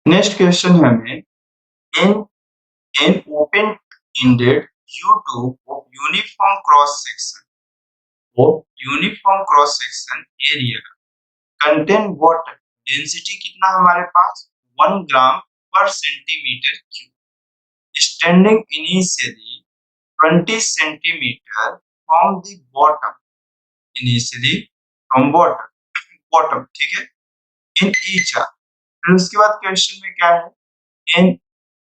Next question है हमें इन an open-ended U-tube of uniform cross section area contain water density कितना हमारे पास 1 ग्राम पर centimetre cube standing initially 20 centimeter from the bottom initially from bottom ठीक है in each are फिर उसके बाद क्वेश्चन में क्या है in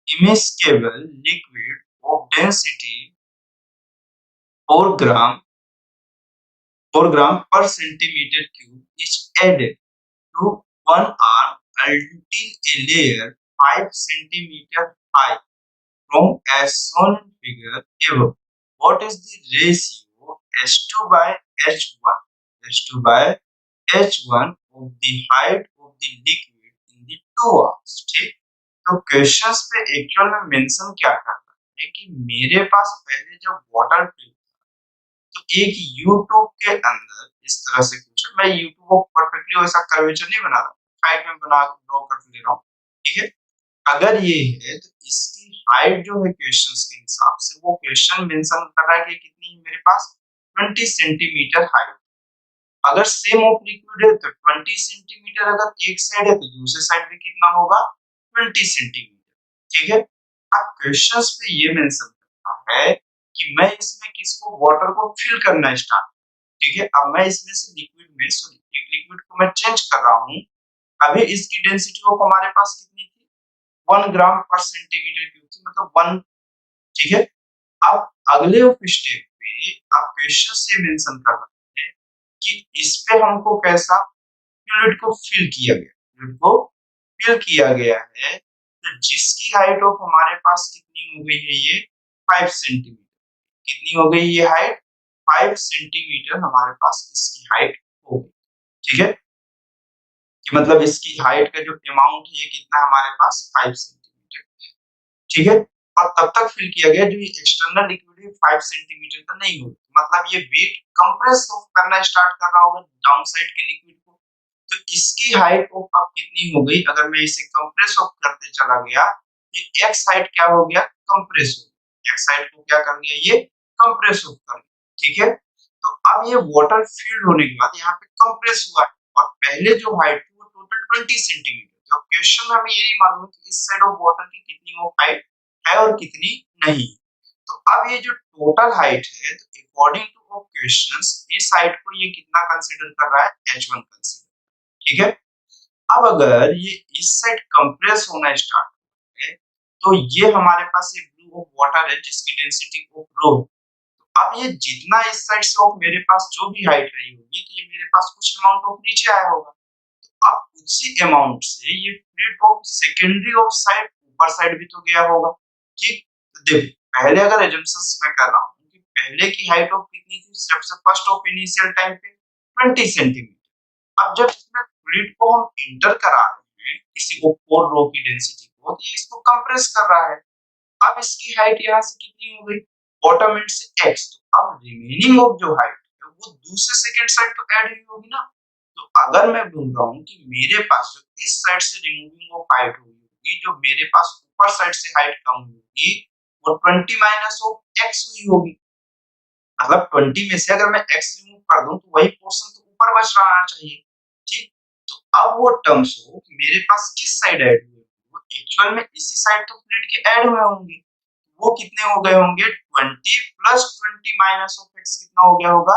immiscible liquid of density 4 gram per centimeter cube is added to one arm until a layer 5 centimeter high from as shown in figure above. What is the ratio H2 by H1? H2 by H1 of the height of the liquid in the two arms. ठीक तो questions पे actual में mention क्या करता है कि मेरे पास पहले जब वाटर फिल तो एक यूट्यूब के अंदर इस तरह से कुछ मैं यूट्यूब को परफेक्टली वैसा कर्वेचर नहीं बना रहा हाइट में बना ड्रॉ कर ले रहा हूँ ठीक है अगर ये है तो इसकी हाइट जो है क्वेश्चंस के हिसाब से वो क्वेश्चन मेंशन कर रहा है कि कितनी है मेरे पास 20 सेंटीमीटर हाइट अगर सेम ऑफ लिक्विड है तो 20 सेंटीमीटर अगर एक साइड है तो दूसरे साइड भी कितना होगा 20 सेंटीमीटर ठीक है अब क्वेश्चंस पे ये मेंशन करता है कि मैं इसमें किसको वाटर को फिल करना स्टार्ट ठीक है अब मैं इसमें से लिक्विड में सॉरी एक लिक्विड को मैं चेंज कर रहा हूँ अभी इसकी डेंसिटी ऑफ हमारे पास कितनी थी 1 ग्राम पर सेंटीमीटर क्यूब थी मतलब 1 ठीक है अब अगले स्टेप पे आप क्वेश्चन से मेंशन कर रहे हैं कि इस पे हमको कैसा फ्लूइड को फिल किया गया फ्लूइड को फिल किया गया है तो जिसकी हाइट ऑफ हमारे पास कितनी हो गई है ये 5 सेंटीमीटर कितनी हो गई ये हाइट 5 सेंटीमीटर हमारे पास इसकी हाइट हो गई ठीक है कि मतलब इसकी हाइट का जो अमाउंट है ये कितना हमारे पास 5 सेंटीमीटर ठीक है और तब तक फिल किया गया जो ये एक्सटर्नल लिक्विड है 5 सेंटीमीटर का नहीं होगा मतलब ये वेट कंप्रेस करना स्टार्ट कर रहा होगा डाउन साइड के लिक्विड को तो इसकी हाइट ऑफ अब कितनी हो गई अगर मैं इसे कंप्रेस ऑफ करते चला गया ये एक्स हाइट क्या हो गया कंप्रेस हो गया एक्स हाइट को क्या कर गया ये कंप्रेस ऑफ कर गया ठीक है तो अब ये वाटर फिल्ड होने के बाद यहाँ पे कंप्रेस हुआ है और पहले जो हाइट थी वो टोटल 20 सेंटीमीटर तो क्वेश्चन में हमें ये नहीं मालूम कि इस साइड ऑफ वाटर की कितनी वो हाइट है और कितनी नहीं तो अब ये जो टोटल हाइट है तो अकॉर्डिंग टू क्वेश्चंस इस हाइट को ये कितना कंसीडर कर रहा है h1 कंसीडर ठीक है अब अगर ये इस साइड कंप्रेस होना स्टार्ट है तो ये हमारे पास ये ब्लू ऑफ वाटर है जिसकी डेंसिटी ऑफ रो अब ये जितना इस साइड से ऑफ मेरे पास जो भी हाइट रही होगी तो ये मेरे पास कुछ अमाउंट ऑफ नीचे आया होगा तो अब उसी अमाउंट से ये fluid of secondary of side ऊपर साइड भी तो गया होगा ठीक तो देखो पहले अगर एजम्पशंस मैं कर रहा हूँ कि पहले की हाइट ऑफ कितनी थी सबसे फर्स्ट ऑफ इनिशियल टाइम पे 20 सेंटीमीटर अब जब इसमें फ्लूइड को हम इंटर करा रहे हैं किसी को फोर रो की डेंसिटी को तो ये इसको कंप्रेस कर रहा है अब इसकी हाइट यहाँ से कितनी हो गई बॉटम एंड से x तो अब रिमेनिंग ऑफ जो हाइट है वो दूसरे सेकंड साइड तो ऐड हुई होगी ना तो अगर मैं बोल रहा हूँ कि मेरे पास जो इस साइड से रिमूविंग ऑफ हाइट हुई होगी जो मेरे पास ऊपर साइड से हाइट कम होगी वो 20 माइनस ऑफ x हुई होगी मतलब 20 में से अगर मैं x रिमूव कर दूं तो वही पोर्शन तो ऊपर बच रहा चाहिए ठीक तो अब वो टर्म्स हो मेरे पास किस साइड ऐड हुए वो एक्चुअल में इसी साइड तो फ्लूइड के ऐड हुए होंगे वो कितने हो गए होंगे 20 प्लस 20 माइनस ऑफ x कितना हो गया होगा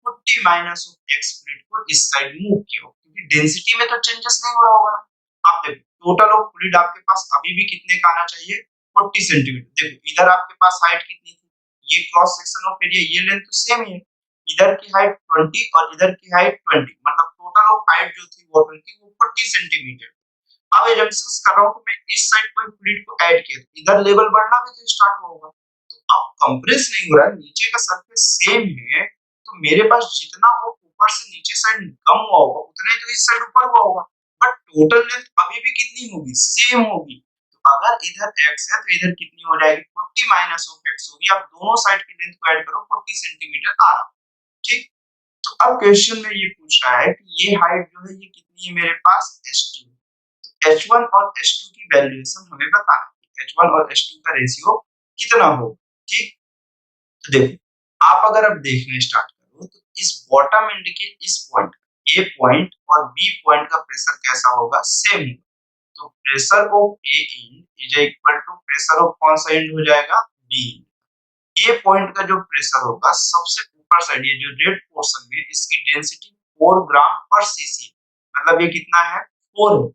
40 माइनस ऑफ x फ्लूइड को इस साइड मूव किया होगा क्योंकि डेंसिटी में तो चेंजेस नहीं हो रहा होगा ना आप देखो टोटल ऑफ फ्लूइड आपके पास अभी भी कितने का आना चाहिए 40 सेंटीमीटर देखो इधर आपके पास हाइट कितनी थी ये क्रॉस सेक्शन ऑफ एरिया ये लेंथ तो सेम ही है इधर की हाइट 20 और इधर की हाइट 20 मतलब टोटल ऑफ हाइट जो थी वाटर की वो 40 सेंटीमीटर अब एजम्पशंस कर रहा हूं कि मैं इस साइड कोई फ्लूइड को ऐड किया इधर लेवल बढ़ना भी तो स्टार्ट होगा तो अब कंप्रेस नहीं हो रहा है नीचे का सरफेस सेम है तो मेरे पास जितना वो ऊपर से नीचे साइड कम हुआ होगा उतना ही तो इस साइड ऊपर हुआ होगा बट टोटल लेंथ अभी भी कितनी होगी सेम होगी तो अगर इधर x है तो इधर कितनी हो जाएगी 40 माइनस ऑफ x होगी अब दोनों साइड की लेंथ को ऐड करो 40 सेंटीमीटर आ रहा ठीक तो अब क्वेश्चन में ये पूछ रहा है कि ये हाइट जो है ये कितनी है मेरे पास h2 H1 और H2 की वैल्यूएशन हमें बताना है। H1 और H2 का रेशियो कितना होगा, ठीक। तो देखो, आप अगर अब देखना स्टार्ट करो तो इस बॉटम एंड के इस पॉइंट, ए पॉइंट और बी पॉइंट का प्रेशर कैसा होगा, सेम होगा। तो pressure of A end is equal to pressure of कौन सा एंड हो जाएगा, बी। ए पॉइंट का जो प्रेशर होगा सबसे ऊपर साइड, ये जो रेड पोर्शन में, इसकी डेंसिटी 4 ग्राम पर सीसी, मतलब ये कितना है, 4 है,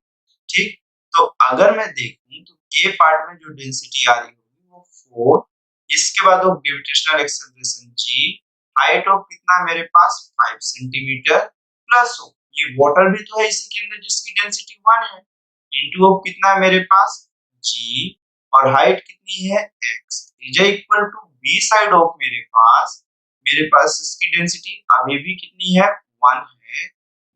ठीक। तो अगर मैं देखूं तो ए पार्ट में जो डेंसिटी आ रही होगी वो 4, इसके बाद वो gravitational acceleration g, height of कितना मेरे पास 5 सेंटीमीटर, प्लस हो ये वाटर भी तो है इसी के अंदर जिसकी डेंसिटी 1 है, इनटू ऑफ कितना है मेरे पास g, और हाइट कितनी है x, is equal to B side of मेरे पास इसकी डेंसिटी अभी भी कितनी है, 1 है,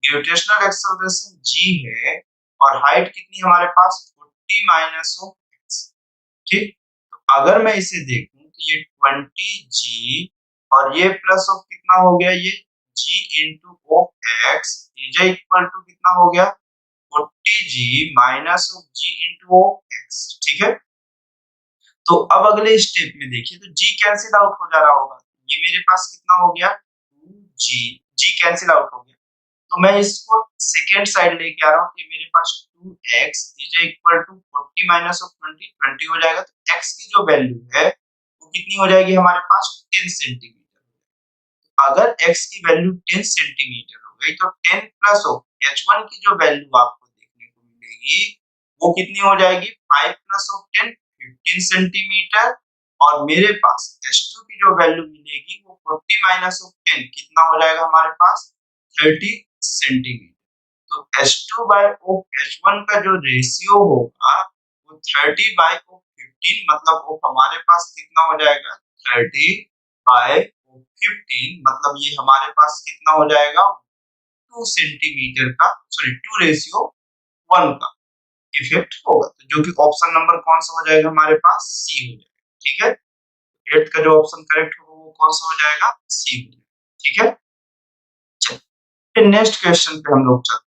ग्रेविटेशनल एक्सेलरेशन g है, और हाइट कितनी हमारे पास 40 माइनस ऑफ x, ठीक। तो अगर मैं इसे देखूं तो ये 20g और ये प्लस ऑफ कितना हो गया, ये g into of x is equal to कितना हो गया, 40g minus of g into of x, ठीक है। तो अब अगले स्टेप में देखिए तो g कैंसिल आउट हो जा रहा होगा, ये मेरे पास कितना हो गया 2g, g कैंसिल आउट हो गया। तो मैं इसको सेकेंड साइड लेके आ रहा हूँ कि मेरे पास 2x is equal to 40 minus of 20, 20 हो जाएगा, तो x की जो वैल्यू है वो कितनी हो जाएगी हमारे पास 10 सेंटीमीटर। अगर x की वैल्यू 10 सेंटीमीटर हो गई तो 10 प्लस ऑफ h1 की जो वैल्यू आपको देखने को मिलेगी वो कितनी हो जाएगी, 5 प्लस ऑफ 10 15 सेंटीमीटर, और मेरे पास h2 की जो वैल्यू मिलेगी वो 40 माइनस ऑफ 10 कितना हो जाएगा हमारे पास 30 सेंटीमीटर। तो H2 बाय ऑफ H1 का जो रेशियो होगा वो 30 बाय ऑफ 15, मतलब ऑफ हमारे पास कितना हो जाएगा 30 बाय ऑफ 15, मतलब ये हमारे पास कितना हो जाएगा 2 सेंटीमीटर का, सॉरी 2 रेशियो 1 का इफेक्ट होगा। तो जो कि ऑप्शन नंबर कौन सा हो जाएगा हमारे पास, सी हो जाएगा, ठीक है। 8th का जो ऑप्शन करेक्ट होगा वो कौन सा हो जाएगा, सी हो जाएगा, ठीक है। चलिए नेक्स्ट क्वेश्चन पे हम लोग चलते हैं।